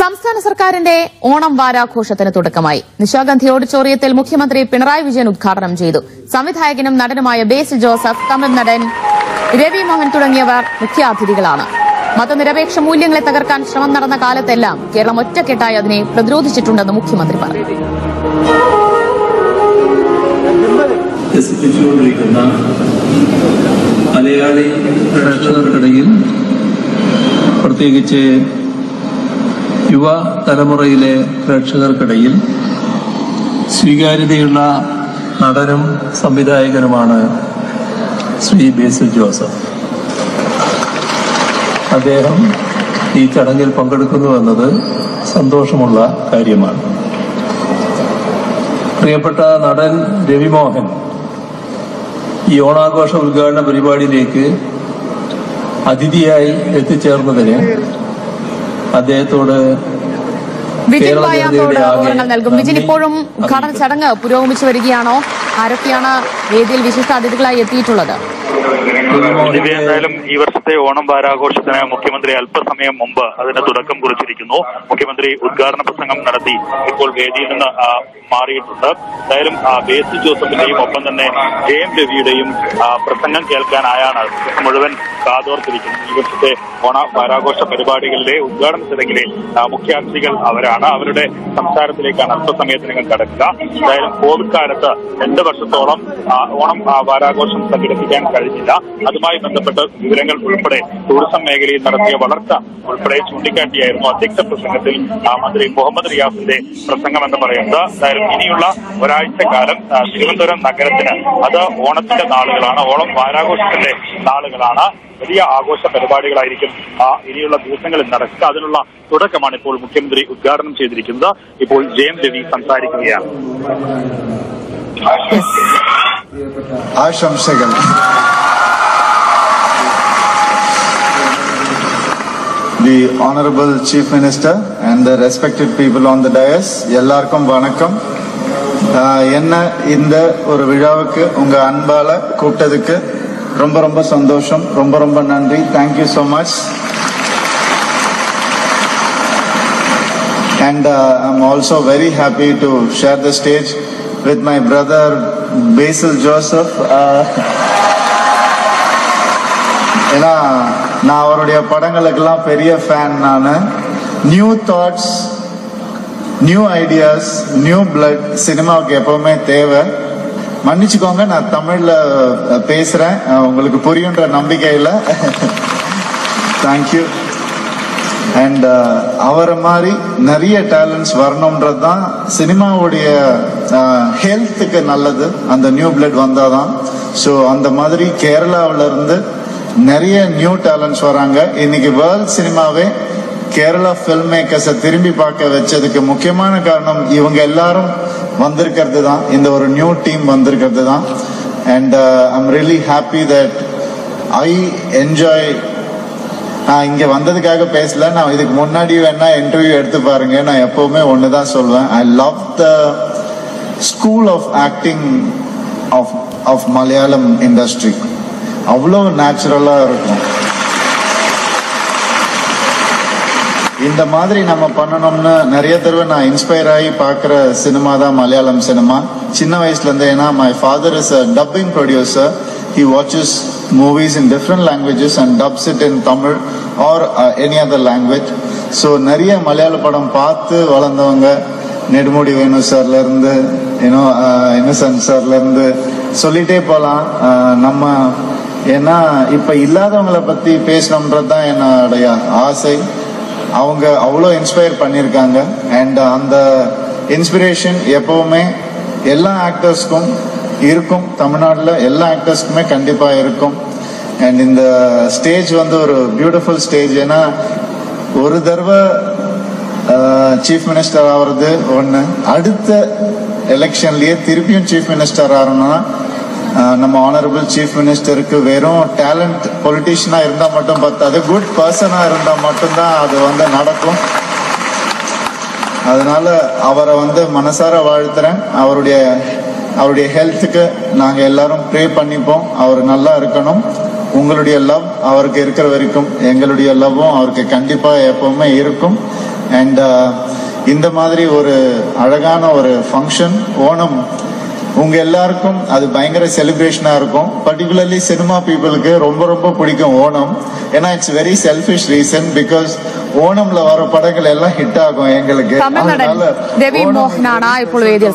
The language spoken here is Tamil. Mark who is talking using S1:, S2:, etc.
S1: സംസ്ഥാന സർക്കാരിന്റെ ഓണം വാരാഘോഷത്തിന് തുടക്കമായി. നിശാഗന്ധി ഓഡിറ്റോറിയത്തിൽ മുഖ്യമന്ത്രി പിണറായി വിജയൻ ഉദ്ഘാടനം ചെയ്തു. സംവിധായകനും നടനുമായ ബേസിൽ ജോസഫ്, തമിഴ് നടൻ രവി മോഹൻ തുടങ്ങിയവർ മുഖ്യാതിഥികളാണ്. മതനിരപേക്ഷ മൂല്യങ്ങളെ തകർക്കാൻ ശ്രമം നടന്ന കാലത്തെല്ലാം കേരളം ഒറ്റക്കെട്ടായി അതിനെ പ്രതിരോധിച്ചിട്ടുണ്ടെന്ന് മുഖ്യമന്ത്രി പറഞ്ഞു.
S2: മലയാളി പ്രേക്ഷകർക്കിടയിൽ പ്രത്യേകിച്ച് യുവ തലമുറയിലെ പ്രേക്ഷകർക്കിടയിൽ സ്വീകാര്യതയുള്ള നടനും സംവിധായകനുമാണ് ശ്രീ ബേസിൽ ജോസഫ്. അദ്ദേഹം ഈ ചടങ്ങിൽ പങ്കെടുക്കുന്നുവെന്നത് സന്തോഷമുള്ള കാര്യമാണ്. പ്രിയപ്പെട്ട നടൻ രവി മോഹൻ ഈ ഓണാഘോഷ ഉദ്ഘാടന പരിപാടിയിലേക്ക് അതിഥിയായി എത്തിച്ചേർന്നതിന് അദ്ദേഹത്തോട്
S1: വിവരങ്ങൾ നൽകും. വിജിൻ, ഇപ്പോഴും ഉദ്ഘാടന ചടങ്ങ് പുരോഗമിച്ചു വരികയാണോ? ആരൊക്കെയാണ് വേദിയിൽ വിശിഷ്ട അതിഥികളായി എത്തിയിട്ടുള്ളത്?
S3: എന്തായാലും ഈ വർഷത്തെ ഓണം വാരാഘോഷത്തിന് മുഖ്യമന്ത്രി അല്പസമയം മുമ്പ് അതിന് തുടക്കം കുറിച്ചിരിക്കുന്നു. മുഖ്യമന്ത്രി ഉദ്ഘാടന പ്രസംഗം നടത്തി ഇപ്പോൾ വേദിയിൽ നിന്ന് മാറിയിട്ടുണ്ട്. എന്തായാലും ബേസിൽ ജോസഫിന്റെയും ഒപ്പം തന്നെ ജെഎം രവിയുടെയും പ്രസംഗം കേൾക്കാനായാണ് മുഴുവൻ കാതോർത്തിരിക്കുന്നത്. ഈ വർഷത്തെ ഓണ വാരാഘോഷ പരിപാടികളിലെ ഉദ്ഘാടന ചടങ്ങിലെ മുഖ്യാതിഥികൾ അവരാണ്. അവരുടെ സംസാരത്തിലേക്കാണ് അല്പസമയത്തിനകം കടക്കുക. എന്തായാലും കോവിഡ് കാലത്ത് 2 വർഷത്തോളം ഓണം വാരാഘോഷം സംഘടിപ്പിക്കാൻ കഴിഞ്ഞില്ല. അതുമായി ബന്ധപ്പെട്ട് വിവരങ്ങൾ ഉൾപ്പെടെ ടൂറിസം മേഖലയിൽ നടത്തിയ വളർച്ച ഉൾപ്പെടെ ചൂണ്ടിക്കാട്ടിയായിരുന്നു അധ്യക്ഷ പ്രസംഗത്തിൽ മന്ത്രി മുഹമ്മദ് റിയാസിന്റെ പ്രസംഗം എന്ന് പറയുന്നത്. എന്തായാലും ഇനിയുള്ള ഒരാഴ്ചക്കാലം തിരുവനന്തപുരം നഗരത്തിന് അത് ഓണത്തിന്റെ നാളുകളാണ്, ഓണം വാരാഘോഷത്തിന്റെ നാളുകളാണ്. വലിയ ആഘോഷ പരിപാടികളായിരിക്കും ഇനിയുള്ള ദിവസങ്ങളിൽ നടക്കുക. അതിനുള്ള തുടക്കമാണ് ഇപ്പോൾ മുഖ്യമന്ത്രി ഉദ്ഘാടനം ചെയ്തിരിക്കുന്നത്. ഇപ്പോൾ ജെഎം രവി സംസാരിക്കുകയാണ്.
S4: ആശംസകൾ. The Honorable Chief Minister and the respected people on the dais, எல்லாருக்கும் வணக்கம். என்ன இந்த ஒரு விழாவுக்கு உங்க அன்பால கூப்பிட்டதுக்கு ரொம்ப ரொம்ப சந்தோஷம், ரொம்ப ரொம்ப நன்றி. Thank you so much. And I'm also very happy to share the stage with my brother Basil Joseph. ஏன்னா நான் அவருடைய படங்களுக்கெல்லாம் பெரிய ஃபேன். நான் new thoughts, new ideas, new blood சினிமாவுக்கு எப்பவுமே தேவை. மன்னிச்சுக்கோங்க, நான் தமிழ்ல பேசுறேன், உங்களுக்கு புரியுன்ற நம்பிக்கையில். தேங்க்யூ. அண்ட் அவரை மாதிரி நிறைய டேலண்ட்ஸ் வரணும்ன்றது தான் சினிமாவுடைய ஹெல்த்துக்கு நல்லது. அந்த நியூ பிளட் வந்தாதான். ஸோ அந்த மாதிரி கேரளாவில இருந்து நிறைய நியூ டேலண்ட்ஸ் வராங்க. இன்னைக்கு வேர்ல்ட் சினிமாவே கேரளா ஃபில்ம் மேக்கர்ஸை திரும்பி பார்க்க வச்சதுக்கு முக்கியமான காரணம் இவங்க எல்லாரும் வந்திருக்கிறது தான். இந்த ஒரு நியூ டீம் வந்திருக்கிறது தான். And I'm really happy that I enjoy. நான் இங்க வந்ததுக்காக பேசல, நான் இதுக்கு முன்னாடி வேணா இன்டர்வியூ எடுத்து பாருங்க. நான் எப்பவுமே ஒண்ணுதான் சொல்வேன், I love the school of acting of Malayalam industry. அவ்வளோ நேச்சுரலா இருக்கும். இந்த மாதிரி நம்ம பண்ணணும்னு நிறைய தடவை நான் இன்ஸ்பயர் ஆகி பார்க்குற சினிமா தான் மலையாளம் சினிமா. சின்ன வயசுல இருந்தே, ஏன்னா my father is a dubbing producer. He watches movies in different languages and dubs it in Tamil or any other language. So நிறைய மலையாள படம் பார்த்து வளர்ந்தவங்க. நெடுமுடி வேணு சார்ல இருந்து, இன்னசென்ட் சார்ல இருந்து சொல்லிட்டே போலாம். நம்ம ஏன்னா இப்ப இல்லாதவங்களை பத்தி பேசணும்ன்றது தான் என்னுடைய ஆசை. அவங்க அவ்வளோ இன்ஸ்பயர் பண்ணியிருக்காங்க. அண்ட் அந்த இன்ஸ்பிரேஷன் எப்பவுமே எல்லா ஆக்டர்ஸ்க்கும் இருக்கும். தமிழ்நாட்டில் எல்லா ஆக்டர்ஸ்க்குமே கண்டிப்பா இருக்கும். அண்ட் இந்த ஸ்டேஜ் வந்து ஒரு பியூட்டிஃபுல் ஸ்டேஜ். ஏன்னா ஒரு தடவை சீஃப் மினிஸ்டர் ஆகிறது ஒன்று, அடுத்த எலெக்ஷன்லயே திருப்பியும் சீஃப் மினிஸ்டர் ஆகணும்னா நம்ம ஆனரபிள் சீஃப் மினிஸ்டருக்கு வெறும் டேலண்ட் பொலிட்டிஷியனா இருந்தா மட்டும் பத்தாது, குட் பர்சனா இருந்தா மட்டும்தான் அது வந்து நடக்கும். அதனால அவரை வந்து மனசார வாழ்த்துறேன். அவருடைய ஹெல்த்துக்கு நாங்க எல்லாரும் ப்ரே பண்ணிப்போம். அவர் நல்லா இருக்கணும். உங்களுடைய லவ் அவருக்கு இருக்கிற வரைக்கும் எங்களுடைய லவ்வும் அவருக்கு கண்டிப்பா எப்பவுமே இருக்கும். அண்ட் இந்த மாதிரி ஒரு அழகான ஒரு ஃபங்க்ஷன் ஓணம் உங்க எல்லாருக்கும் அது பயங்கர செலிப்ரேஷனா இருக்கும். பர்டிகுலர்லி சினிமா பீப்புளுக்கு ரொம்ப ரொம்ப பிடிக்கும் ஓணம். ஏன்னா it's very selfish reason, because ஓணம்ல வர படங்கள் எல்லாம் ஹிட் ஆகும் எங்களுக்கு.
S1: രവി മോഹനാണ് ഇപ്പോൾ വേദിയിൽ